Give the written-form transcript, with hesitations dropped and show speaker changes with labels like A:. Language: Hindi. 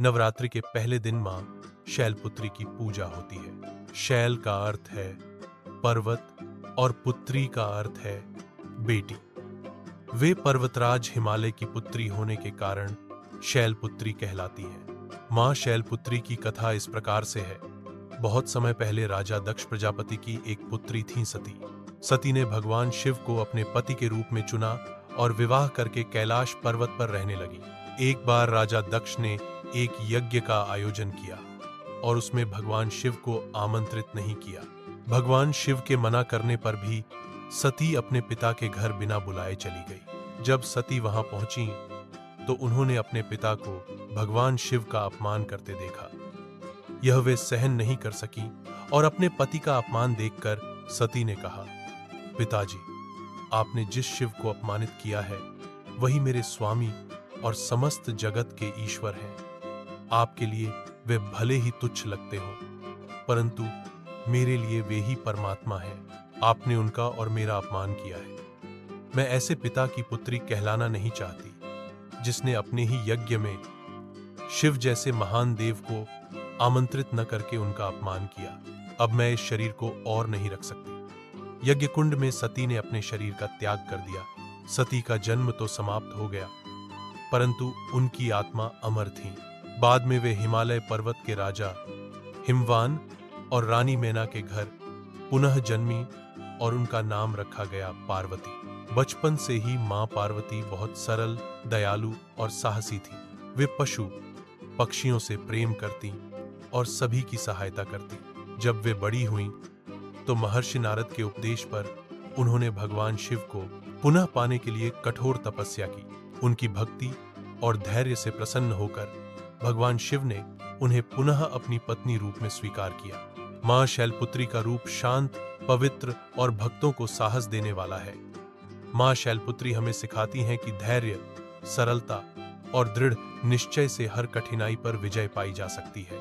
A: नवरात्रि के पहले दिन मां शैलपुत्री की पूजा होती है। शैल का अर्थ है पर्वत और पुत्री का अर्थ है बेटी। वे पर्वतराज हिमालय की पुत्री होने के कारण शैलपुत्री कहलाती हैं। मां शैलपुत्री की कथा इस प्रकार से है। बहुत समय पहले राजा दक्ष प्रजापति की एक पुत्री थी सती। सती ने भगवान शिव को अपने पति के रूप में चुना और विवाह करके कैलाश पर्वत पर रहने लगी। एक बार राजा दक्ष ने एक यज्ञ का आयोजन किया और उसमें भगवान शिव को आमंत्रित नहीं किया। भगवान शिव के मना करने पर भी सती अपने पिता के घर बिना बुलाए चली गई। जब सती वहां पहुंची तो उन्होंने अपने पिता को भगवान शिव का अपमान करते देखा। यह वे सहन नहीं कर सकी और अपने पति का अपमान देखकर सती ने कहा, पिताजी, आपने जिस शिव को अपमानित किया है वही मेरे स्वामी और समस्त जगत के ईश्वर हैं। आपके लिए वे भले ही तुच्छ लगते हो, परंतु मेरे लिए वे ही परमात्मा हैं। आपने उनका और मेरा अपमान किया है। मैं ऐसे पिता की पुत्री कहलाना नहीं चाहती जिसने अपने ही यज्ञ में शिव जैसे महान देव को आमंत्रित न करके उनका अपमान किया। अब मैं इस शरीर को और नहीं रख सकती। यज्ञ कुंड में सती ने अपने शरीर का त्याग कर दिया। सती का जन्म तो समाप्त हो गया, परंतु उनकी आत्मा अमर थी। बाद में वे हिमालय पर्वत के राजा हिमवान और रानी मैना के घर पुनः जन्मी और उनका नाम रखा गया पार्वती। बचपन से ही मां पार्वती बहुत सरल, दयालु और साहसी थी। वे पशु पक्षियों से प्रेम करती और सभी की सहायता करती। जब वे बड़ी हुईं तो महर्षि नारद के उपदेश पर उन्होंने भगवान शिव को पुनः पाने के लिए कठोर तपस्या की। उनकी भक्ति और धैर्य से प्रसन्न होकर भगवान शिव ने उन्हें पुनः अपनी पत्नी रूप में स्वीकार किया। मां शैलपुत्री का रूप शांत, पवित्र और भक्तों को साहस देने वाला है। मां शैलपुत्री हमें सिखाती हैं कि धैर्य, सरलता और दृढ़ निश्चय से हर कठिनाई पर विजय पाई जा सकती है।